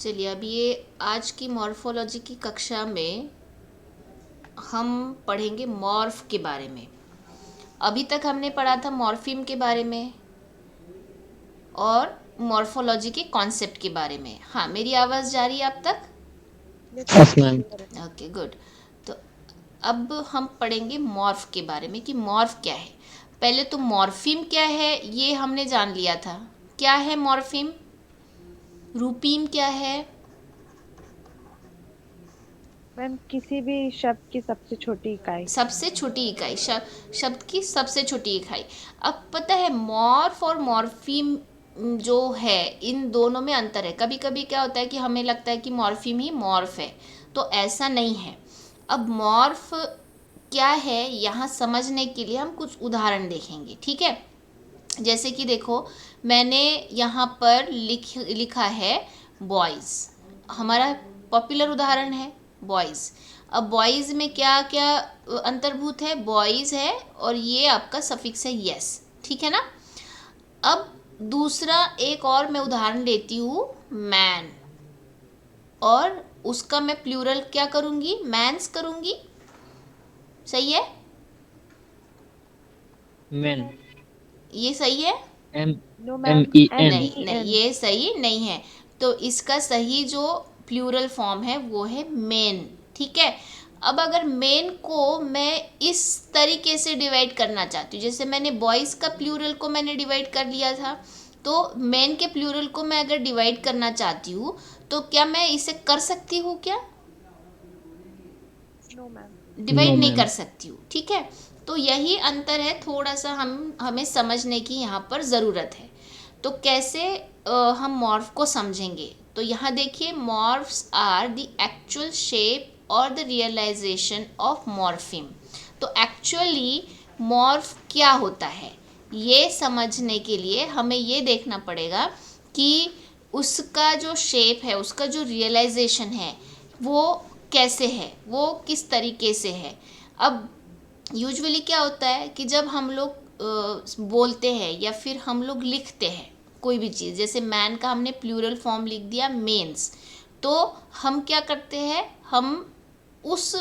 चलिए, अब ये आज की मॉर्फोलॉजी की कक्षा में हम पढ़ेंगे मॉर्फ के बारे में। अभी तक हमने पढ़ा था मॉर्फिम के बारे में और मॉर्फोलॉजी के कॉन्सेप्ट के बारे में। हाँ, मेरी आवाज़ जा रही है अब तक? यस मैम, क्लियर है। Okay, good. तो अब हम पढ़ेंगे मॉर्फ के बारे में कि मॉर्फ क्या है। पहले तो मॉर्फिम क्या है ये हमने जान लिया था। क्या है मॉर्फिम? रूपीम क्या है? मैम, किसी भी शब्द की सबसे छोटी इकाई। सबसे छोटी इकाई, शब्द की सबसे छोटी इकाई। अब पता है मॉर्फ और मॉर्फीम जो है, इन दोनों में अंतर है। कभी कभी क्या होता है कि हमें लगता है कि मॉर्फीम ही मॉर्फ है, तो ऐसा नहीं है। अब मॉर्फ क्या है यहाँ समझने के लिए हम कुछ उदाहरण देखेंगे, ठीक है। जैसे कि देखो, मैंने यहाँ पर लिखा है बॉयज़। हमारा पॉपुलर उदाहरण है बॉयज़। अब बॉयज़ में क्या क्या अंतर्भूत है? बॉयज़ है और ये आपका सफिक्स है यस, ठीक है ना। अब दूसरा एक और मैं उदाहरण लेती हूँ, मैन। और उसका मैं प्लूरल क्या करूँगी? मैंस करूँगी। सही है? No men, ma'am. ये सही है? m no m ma'am, e M n E नहीं ई नहीं, एन ये सही नहीं है। तो इसका सही जो प्लूरल फॉर्म है वो है मेन, ठीक है। अब अगर मेन को मैं इस तरीके से डिवाइड करना चाहती हूँ, जैसे मैंने बॉयज़ का प्लूरल को मैंने डिवाइड कर लिया था, तो मेन के प्लूरल को मैं अगर डिवाइड करना चाहती हूँ तो क्या मैं इसे कर सकती हूँ क्या? No ma'am. no डिवाइड नहीं कर ma'am. सकती हूँ, ठीक है। तो यही अंतर है, थोड़ा सा हमें समझने की यहाँ पर ज़रूरत है। तो कैसे हम मॉर्फ को समझेंगे? तो यहाँ देखिए, morphs are the actual shape और द रियलाइजेशन ऑफ मॉर्फिम। तो एक्चुअली मॉर्फ क्या होता है ये समझने के लिए हमें ये देखना पड़ेगा कि उसका जो शेप है, उसका जो रियलाइजेशन है वो कैसे है, वो किस तरीके से है। अब यूजुअली क्या होता है कि जब हम लोग बोलते हैं या फिर हम लोग लिखते हैं कोई भी चीज़, जैसे मैन का हमने प्लूरल फॉर्म लिख दिया मेंस, तो हम क्या करते हैं, हम उस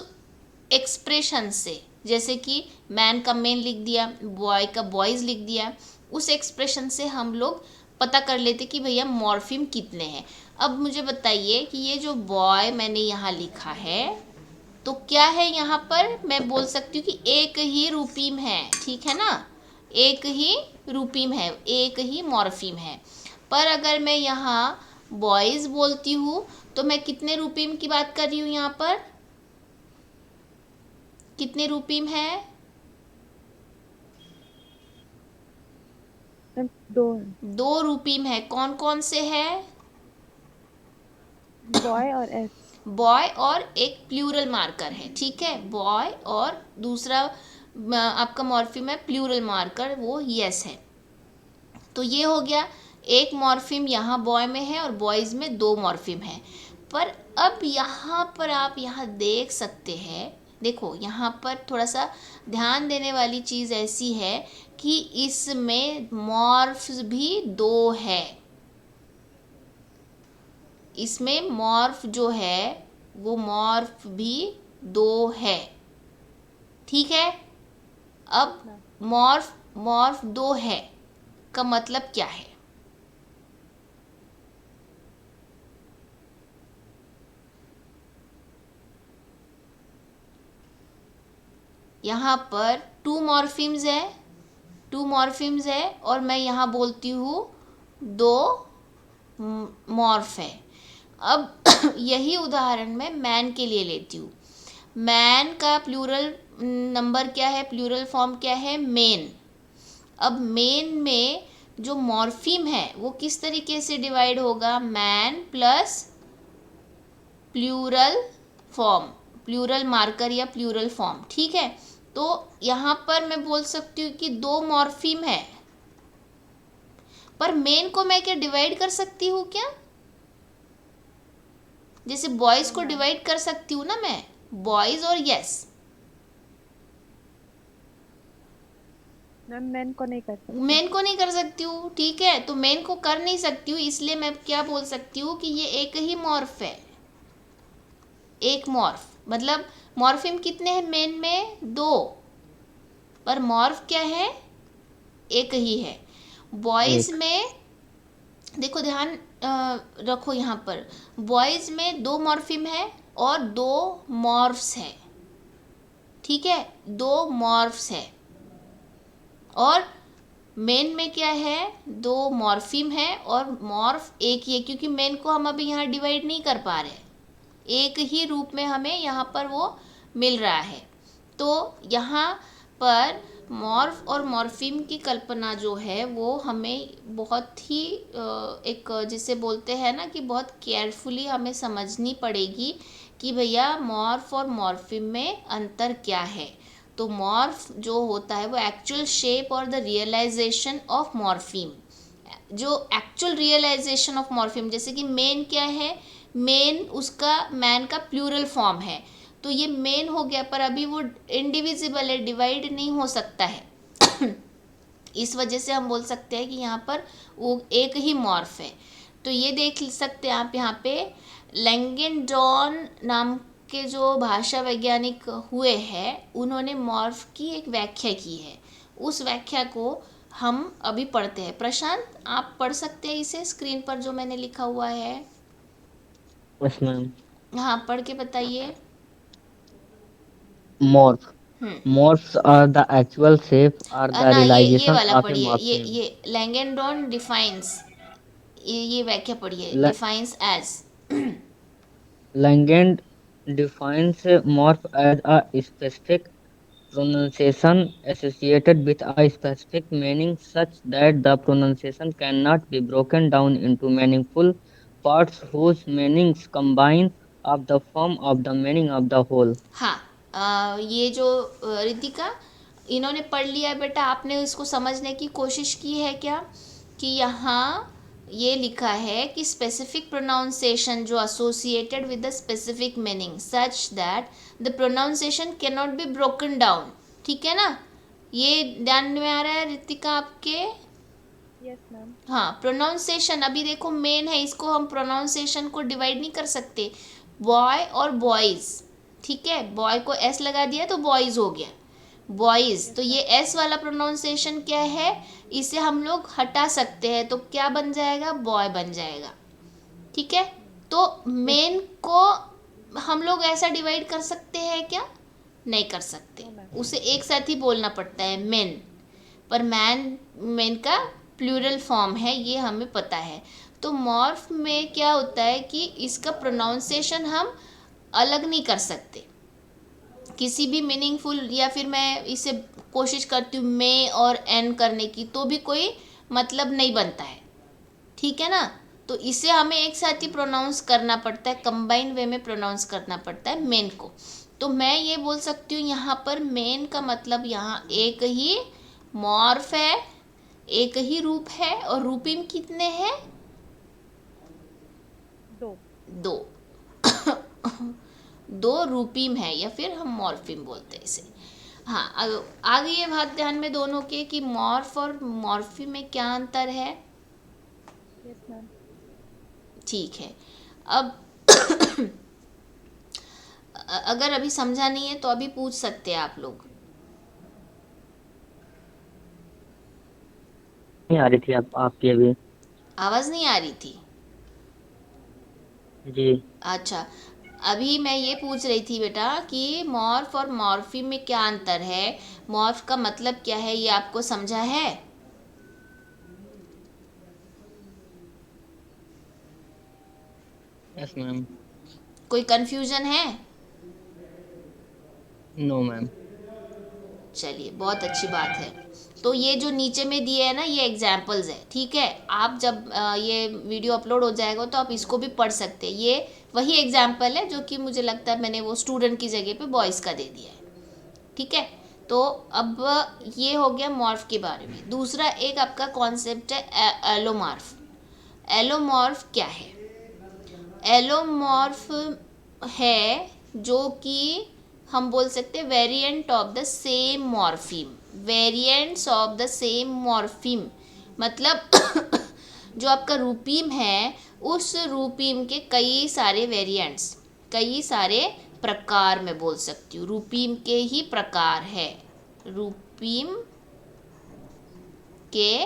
एक्सप्रेशन से, जैसे कि मैन का मेन लिख दिया, बॉय का बॉयज़ लिख दिया, उस एक्सप्रेशन से हम लोग पता कर लेते कि भैया मॉर्फिम कितने हैं। अब मुझे बताइए कि ये जो बॉय मैंने यहाँ लिखा है, तो क्या है यहाँ पर? मैं बोल सकती हूँ कि एक ही रूपीम है, ठीक है ना। एक ही रूपीम है, एक ही मॉर्फीम है। पर अगर मैं यहाँ बॉयज़ बोलती हूँ तो मैं कितने रूपीम की बात कर रही हूँ यहाँ पर? कितने रूपीम है? मैम, दो है। दो रूपीम है। कौन कौन से है? बॉय और एस। बॉय और एक प्लूरल मार्कर है, ठीक है। बॉय और दूसरा आपका मॉर्फिम है प्लूरल मार्कर, वो यस है। तो ये हो गया, एक मॉर्फिम यहाँ बॉय में है और बॉयज़ में दो मॉर्फिम है। पर अब यहाँ पर आप यहाँ देख सकते हैं, देखो यहाँ पर थोड़ा सा ध्यान देने वाली चीज़ ऐसी है कि इसमें मॉर्फ्स भी दो है। इसमें मॉर्फ जो है वो मॉर्फ भी दो है, ठीक है। यस अब मैम। मॉर्फ मॉर्फ दो है का मतलब क्या है? यहाँ पर टू मॉर्फिम्स है, टू मॉर्फिम्स है और मैं यहाँ बोलती हूँ दो मॉर्फ है। अब यही उदाहरण मैं मैन के लिए लेती हूँ। मैन का प्लूरल नंबर क्या है, प्लूरल फॉर्म क्या है? मेन। अब मेन में जो मॉर्फिम है वो किस तरीके से डिवाइड होगा? Man plus plural form, plural marker या प्लूरल फॉर्म, ठीक है। तो यहाँ पर मैं बोल सकती हूँ कि दो मॉर्फिम है, पर मेन को मैं क्या डिवाइड कर सकती हूँ क्या? जैसे बॉयज़ नो को मैम। डिवाइड कर सकती हूँ ना मैं, बॉयज़ और यस। मैम मेन को नहीं कर सकते। मेन को नहीं कर सकती हूँ, ठीक है, तो मेन को कर नहीं सकती हूँ, इसलिए मैं क्या बोल सकती हूँ कि ये एक ही मॉर्फ है, एक मॉर्फ। मतलब मॉर्फिम कितने हैं मेन में? 2, पर मॉर्फ क्या है? एक ही है। बॉयज़ एक। में देखो, ध्यान रखो, यहाँ पर बॉयज़ में 2 मॉर्फिम है और 2 मॉर्फ्स है, ठीक है, 2 मॉर्फ्स है। और मेन में क्या है? 2 मॉर्फिम है और मॉर्फ एक ही है, क्योंकि मेन को हम अभी यहाँ डिवाइड नहीं कर पा रहे, एक ही रूप में हमें यहाँ पर वो मिल रहा है। तो यहाँ पर मॉर्फ और मॉर्फिम की कल्पना जो है वो हमें बहुत ही एक जिसे बोलते हैं ना कि बहुत केयरफुली हमें समझनी पड़ेगी कि भैया मॉर्फ और मॉर्फिम में अंतर क्या है। तो मॉर्फ जो होता है वो एक्चुअल शेप और द रियलाइजेशन ऑफ मॉर्फिम, जो एक्चुअल रियलाइजेशन ऑफ मॉर्फिम, जैसे कि मेन क्या है? मेन उसका मैन का प्लूरल फॉर्म है, तो ये मेन हो गया, पर अभी वो इंडिविजिबल है, डिवाइड नहीं हो सकता है। इस वजह से हम बोल सकते हैं कि यहाँ पर वो एक ही मॉर्फ है। तो ये देख सकते हैं आप यहाँ पे, लैंगडॉन नाम के जो भाषा वैज्ञानिक हुए हैं उन्होंने मॉर्फ की एक व्याख्या की है, उस व्याख्या को हम अभी पढ़ते हैं। प्रशांत, आप पढ़ सकते हैं इसे स्क्रीन पर जो मैंने लिखा हुआ है? Yes ma'am. हाँ, पढ़ के बताइए। Morph. Hmm. Morphs are the actual shape or the ना, ये realization वाला of a पढ़िए, morpheme. ये लैंगडॉन डिफाइंस, ये व्याख्या पढ़िए, La- defines as. Langen defines morph as a specific pronunciation associated with a specific meaning such that the pronunciation cannot be broken down into meaningful parts whose meanings combine of the form of the meaning of the whole. हाँ, ये जो रितिका, इन्होंने पढ़ लिया बेटा, आपने इसको समझने की कोशिश की है क्या? कि यहाँ ये लिखा है कि स्पेसिफिक प्रोनाउंसिएशन जो associated with the specific meaning such that the pronunciation can not be broken down, ठीक है ना? ये ध्यान में आ रहा है रितिका आपके? Yes ma'am. हाँ, प्रोनाउंसिएशन, अभी देखो मेन है, इसको हम प्रोनाउंसिएशन को डिवाइड नहीं कर सकते, बॉय और बॉयज़, ठीक है, बॉय को एस लगा दिया तो बॉयज़ हो गया, बॉयज़। तो ये एस वाला प्रोनाउंसिएशन क्या है? इसे हम लोग हटा सकते हैं, तो क्या बन जाएगा? बॉय बन जाएगा, ठीक है। तो यस मेन को हम लोग ऐसा डिवाइड कर सकते हैं क्या? नहीं कर सकते, मैम। उसे एक साथ ही बोलना पड़ता है मेन। पर मेन का प्लूरल फॉर्म है, ये हमें पता है। तो मॉर्फ में क्या होता है कि इसका प्रोनाउंसिएशन हम अलग नहीं कर सकते किसी भी मीनिंगफुल, या फिर मैं इसे कोशिश करती हूँ मे और एन करने की, तो भी कोई मतलब नहीं बनता है, ठीक है ना? तो इसे हमें एक साथ ही प्रोनाउंस करना पड़ता है, कंबाइन वे में प्रोनाउंस करना पड़ता है मेन को। तो मैं ये बोल सकती हूँ यहाँ पर मेन का मतलब यहाँ एक ही मॉर्फ है, एक ही रूप है, और रूपिम कितने हैं? 2। 2। 2 रूपिम है, या फिर हम मॉर्फिम बोलते हैं इसे। हाँ, आ गई ये बात ध्यान में दोनों के कि मॉर्फ और मॉर्फिम में क्या अंतर है? Yes ma'am. ठीक है। अब अगर अभी समझा नहीं है तो अभी पूछ सकते हैं आप लोग। नहीं आ रही थी आपकी अभी। आवाज़ नहीं आ रही थी? जी। अच्छा, अभी मैं ये पूछ रही थी बेटा कि मॉर्फ और मॉर्फिम में क्या अंतर है, मॉर्फ का मतलब क्या है, ये आपको समझा है? Yes ma'am. कोई कंफ्यूजन है? No ma'am. चलिए, बहुत अच्छी बात है। तो ये जो नीचे में दिए है ना, ये एग्जाम्पल्स है, ठीक है। आप जब ये वीडियो अपलोड हो जाएगा तो आप इसको भी पढ़ सकते हैं। ये वही एग्जाम्पल है जो कि मुझे लगता है मैंने वो स्टूडेंट की जगह पे बॉयज़ का दे दिया है, ठीक है। तो अब ये हो गया मॉर्फ के बारे में। दूसरा एक आपका कॉन्सेप्ट है एलोमॉर्फ। एलोमॉर्फ क्या है? एलोमॉर्फ है जो कि हम बोल सकते हैं variant of the same morpheme, variants of the same morpheme, मतलब जो आपका रूपीम है उस रूपीम के कई सारे वेरिएंट्स, कई सारे प्रकार मैं बोल सकती हूँ, रूपीम के ही प्रकार है, रूपीम के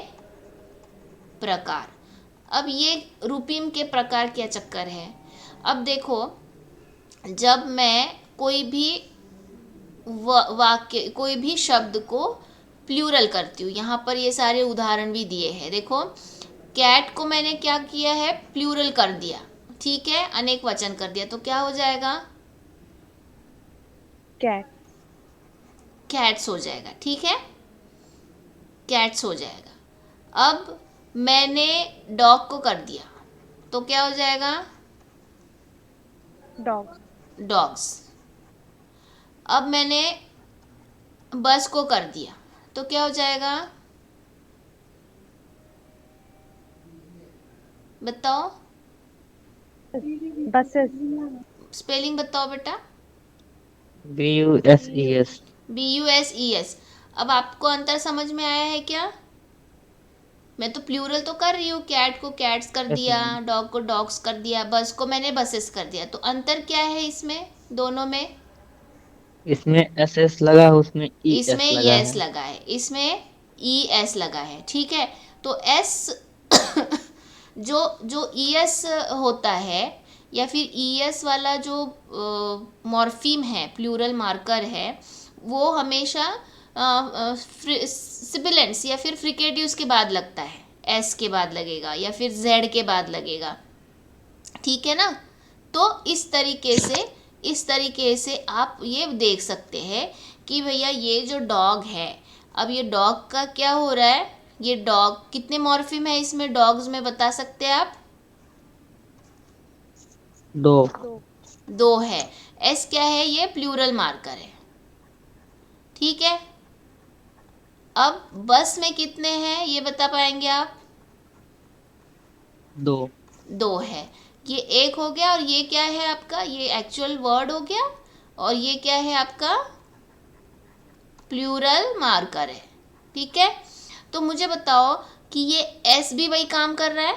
प्रकार। अब ये रूपीम के प्रकार क्या चक्कर है, अब देखो जब मैं कोई भी वाक्य, कोई भी शब्द को प्लूरल करती हूँ, यहाँ पर ये सारे उदाहरण भी दिए हैं, देखो कैट को मैंने क्या किया है, प्लूरल कर दिया, ठीक है, अनेक वचन कर दिया, तो क्या हो जाएगा, कैट। कैट्स हो जाएगा, ठीक है, कैट्स हो जाएगा। अब मैंने डॉग को कर दिया तो क्या हो जाएगा, डॉग्स। डॉग्स। अब मैंने बस को कर दिया तो क्या हो जाएगा, बताओ, बसेस। स्पेलिंग बताओ बेटा। BUSES। BUSES। अब आपको अंतर समझ में आया है क्या, मैं तो प्लूरल तो कर रही हूँ, कैट को कैट्स कर यस दिया, मैम। डॉग को डॉग्स कर दिया, बस को मैंने बसेस कर दिया, तो अंतर क्या है इसमें दोनों में, इसमें SS लगा है, उसमें इसमें ES लगा यस है। लगा है, इसमें ES लगा है, ठीक है, तो S जो जो ES होता है या फिर ES वाला जो मॉर्फीम है, प्लूरल मार्कर है, वो हमेशा सिबिलेंट्स या फिर फ्रिकेटिव्स के बाद लगता है, S के बाद लगेगा या फिर Z के बाद लगेगा, ठीक है ना। तो इस तरीके से आप ये देख सकते हैं कि भैया ये जो डॉग है, अब ये डॉग का क्या हो रहा है, ये डॉग कितने मॉर्फिम है इसमें, डॉग्स में बता सकते हैं आप, 2। दो है, एस क्या है, ये प्लूरल मार्कर है, ठीक है। अब बस में कितने हैं ये बता पाएंगे आप, 2। दो है, ये एक हो गया और ये क्या है आपका, ये एक्चुअल वर्ड हो गया, और ये क्या है आपका प्लूरल मार्कर है, ठीक है। तो मुझे बताओ कि ये एस भी वही काम कर रहा है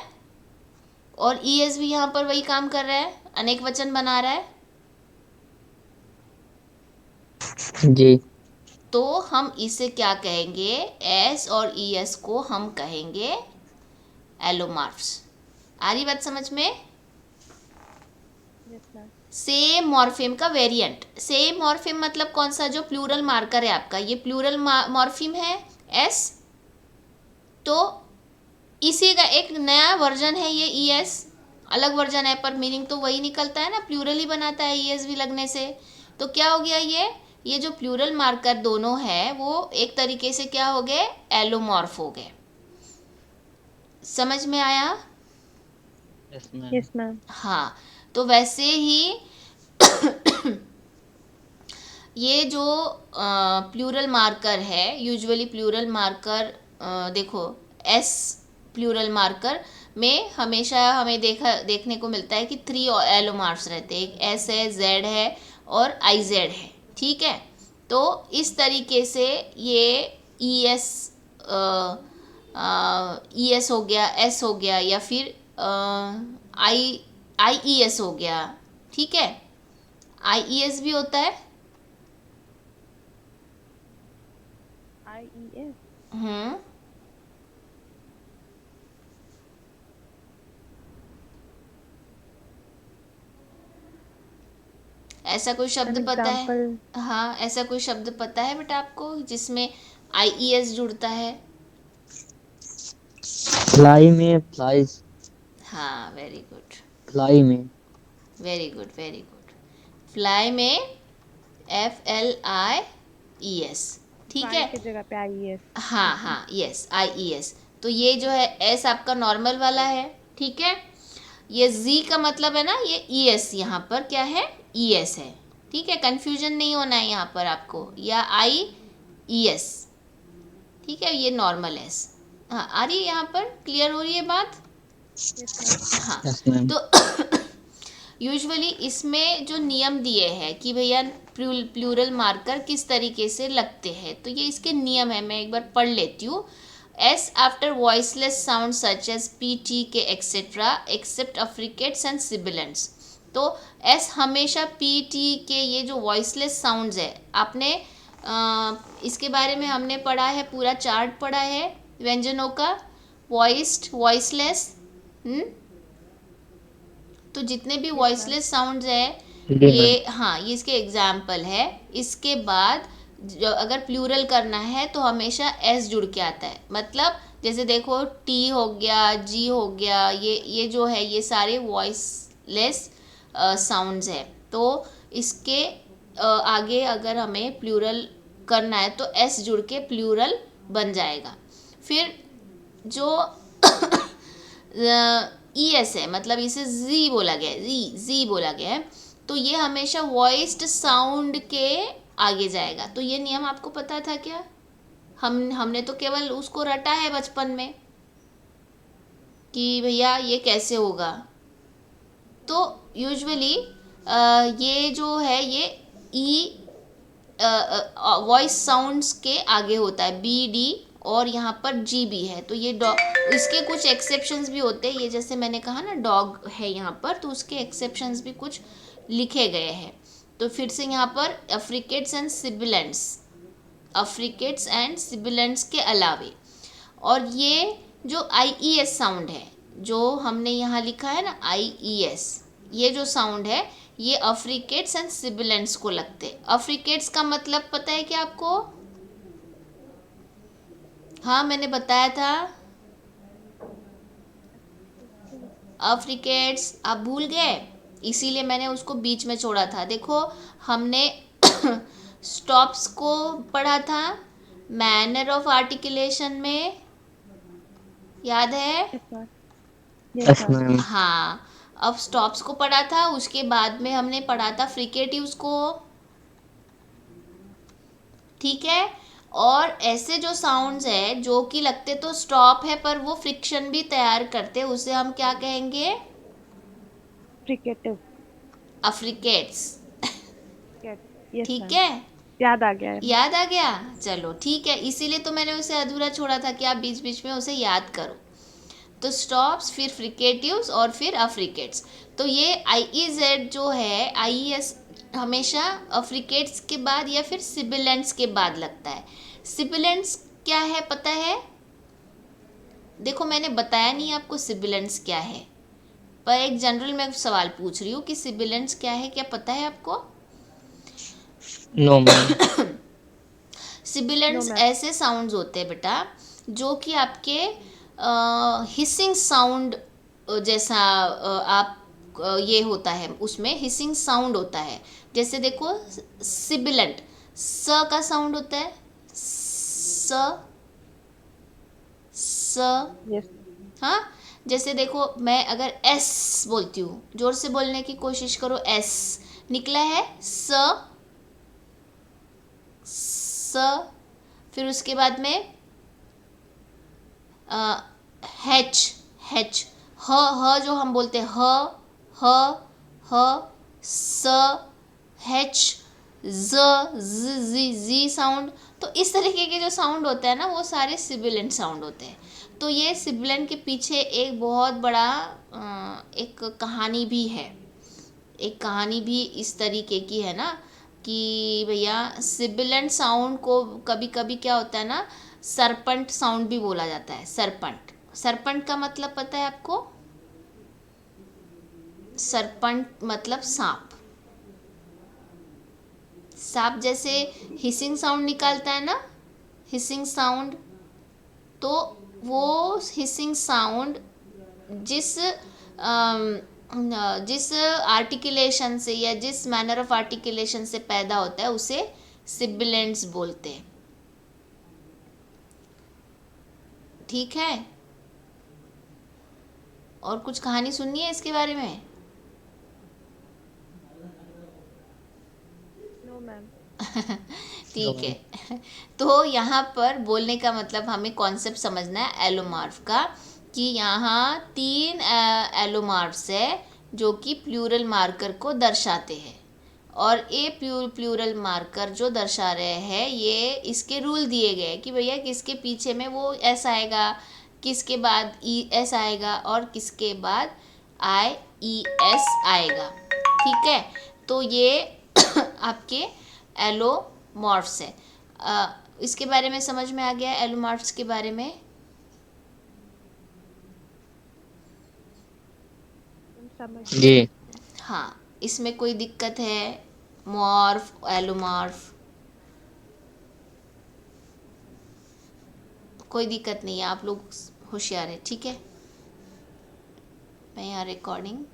और ई एस भी यहाँ पर वही काम कर रहा है, अनेक वचन बना रहा है, जी। तो हम इसे क्या कहेंगे, एस और ई एस को हम कहेंगे एलोमॉर्फ्स। आ रही बात समझ में, यस मैम। सेम मॉर्फिम का वेरिएंट, सेम मॉर्फिम मतलब कौन सा, जो प्लूरल मार्कर है आपका, ये प्लूरल मॉर्फिम है एस, तो इसी का एक नया वर्जन है ये ई एस, अलग वर्जन है पर मीनिंग तो वही निकलता है ना, प्लूरल ही बनाता है ई एस भी लगने से, तो क्या हो गया, ये जो प्लूरल मार्कर दोनों है वो एक तरीके से क्या हो गए, एलोमॉर्फ हो गए, समझ में आया। Yes ma'am. Yes ma'am. हाँ, तो वैसे ही ये जो प्लूरल मार्कर है, यूजुअली प्लूरल मार्कर देखो एस प्लूरल मार्कर में हमेशा हमें देखने को मिलता है कि 3 एलोमार्फ्स रहते हैं, एक एस है, जेड है और आई जेड है, ठीक है। तो इस तरीके से ये ई एस ई एस हो गया, एस हो गया, या फिर आई आई ई एस हो गया, ठीक है, आई ई एस भी होता है, IES। हम्म, ऐसा कोई शब्द मैम पता है, एग्जाम्पल। हाँ ऐसा कोई शब्द पता है बेटा आपको जिसमें आई ई एस जुड़ता है, फ्लाई में फ्लाइज। हाँ वेरी गुड, फ्लाई में। Very good, very good, fly में FLIES, ठीक फ्लाई है, की जगह पे IES। हाँ हाँ यस IES, तो ये जो है एस आपका नॉर्मल वाला है, ठीक है, ये जी का मतलब है ना, ये ES यहाँ पर क्या है, ES है, ठीक है, कंफ्यूजन नहीं होना है यहाँ पर आपको, या IES, ठीक है, ये नॉर्मल एस, हाँ आ रही है यहाँ पर, क्लियर हो रही है बात, यस मैम। हाँ। Yes ma'am. तो यूजुअली इसमें जो नियम दिए हैं कि भैया प्लूरल मार्कर किस तरीके से लगते हैं, तो ये इसके नियम है, मैं एक बार पढ़ लेती हूँ। S after voiceless sound such as P, T, K etcetera except affricates and sibilants. तो एस हमेशा पी, टी के ये जो वॉइसलेस साउंड्स है, आपने इसके बारे में हमने पढ़ा है, पूरा चार्ट पढ़ा है व्यंजनों का, वॉइस्ड, वॉइसलेस। तो जितने भी वॉइसलेस साउंड्स है जी मैम। ये, हाँ, ये इसके एग्जाम्पल है। इसके बाद अगर प्लूरल करना है तो हमेशा एस जुड़ के आता है, मतलब जैसे देखो टी हो गया, जी हो गया, ये जो है ये सारे वॉइसलेस साउंड्स है। तो इसके आगे अगर हमें प्लूरल करना है तो एस जुड़ के प्लूरल बन जाएगा। फिर जो ई एस है, मतलब इसे जी बोला गया है, जी बोला गया है, तो ये हमेशा वॉइस्ड साउंड के आगे जाएगा। तो ये नियम आपको पता था क्या? हमने तो केवल उसको रटा है बचपन में कि भैया ये कैसे होगा। तो यूजुअली ये जो है ये ई वॉइस साउंड्स के आगे होता है, बी, डी, और यहाँ पर जी भी है। तो ये इसके कुछ एक्सेप्शंस भी होते हैं, ये जैसे मैंने कहा ना डॉग है यहाँ पर, तो उसके एक्सेप्शंस भी कुछ लिखे गए हैं। तो फिर से यहाँ पर अफ्रिकेट्स एंड सिबिलेंट्स, अफ्रिकेट्स एंड सिबिलेंट्स के अलावे, और ये जो आई ई एस साउंड है जो हमने यहाँ लिखा है ना, आई ई एस, ये जो साउंड है ये अफ्रिकेट्स एंड सिबिलेंट्स को लगते। अफ्रिकेट्स का मतलब पता है क्या आपको? हाँ, मैंने बताया था अफ्रिकेट्स, आप भूल गए, इसीलिए मैंने उसको बीच में छोड़ा था। देखो हमने स्टॉप्स को पढ़ा था मैनर ऑफ आर्टिकुलेशन में, याद है? Yes ma'am. हाँ, अब स्टॉप्स को पढ़ा था, उसके बाद में हमने पढ़ा था फ्रिकेटिव्स को, ठीक है। और ऐसे जो साउंड्स है जो कि लगते तो स्टॉप है पर वो फ्रिक्शन भी तैयार करते, उसे हम क्या कहेंगे? फ्रिकेटिव, अफ्रिकेट्स, यस ठीक मैम, है, याद आ गया है। याद आ गया, चलो ठीक है, इसीलिए तो मैंने उसे अधूरा छोड़ा था कि आप बीच बीच में उसे याद करो। तो स्टॉप्स, फिर फ्रिकेटिव्स और फिर अफ्रिकेट्स। तो ये आई ई जेड जो है, आई ई एस हमेशा अफ्रिकेट्स के बाद या फिर सिबिलेंट्स के बाद लगता है। सिबिलेंट्स क्या है पता है? देखो मैंने बताया नहीं आपको सिबिलेंट्स क्या है, पर एक जनरल मैं सवाल पूछ रही हूँ कि सिबिलेंट्स क्या है, क्या पता है आपको? No ma'am. सिबिलेंट्स ऐसे साउंड्स होते हैं बेटा जो कि आपके हिसिंग साउंड जैसा आप ये होता है, उसमें हिसिंग साउंड होता है। जैसे देखो सिबिलेंट, स का साउंड होता है, स, स, यस, हाँ। जैसे देखो मैं अगर एस बोलती हूँ, जोर से बोलने की कोशिश करो, एस निकला है, स, स, फिर उसके बाद में हैच, हैच, ह जो हम बोलते हैं, ह, स, हैच, जी साउंड। तो इस तरीके के जो साउंड होते हैं ना, वो सारे सिबिलेंट साउंड होते हैं। तो ये सिबिलेंट के पीछे एक बहुत बड़ा एक कहानी भी है, एक कहानी भी इस तरीके की है ना कि भैया सिबिलेंट साउंड को कभी कभी क्या होता है ना, सरपंट साउंड भी बोला जाता है। सरपंट, सरपंट का मतलब पता है आपको? सरपंट मतलब सांप। सांप जैसे हिसिंग साउंड निकालता है ना, हिसिंग साउंड, तो वो हिसिंग साउंड जिस आर्टिकुलेशन से या जिस मैनर ऑफ आर्टिकुलेशन से पैदा होता है उसे सिबिलेंट्स बोलते हैं, ठीक है। और कुछ कहानी सुननी है इसके बारे में? No ma'am. ठीक है। तो यहाँ पर बोलने का मतलब हमें कॉन्सेप्ट समझना है एलोमॉर्फ का, कि यहाँ 3 एलोमॉर्फ्स है, जो कि प्लूरल मार्कर को दर्शाते हैं। और ये प्लूरल मार्कर जो दर्शा रहे हैं, ये इसके रूल दिए गए कि भैया किसके पीछे में वो एस आएगा, किसके बाद ई एस आएगा और किसके बाद आई ई एस आएगा। ठीक है, तो ये आपके एलोमॉर्फ्स है। इसके बारे में समझ में आ गया एलोमॉर्फ्स के बारे में? समझ जी। हाँ, इसमें कोई दिक्कत है? मॉर्फ, एलोमॉर्फ, कोई दिक्कत नहीं है, आप लोग होशियार है। ठीक है, मैं यहाँ रिकॉर्डिंग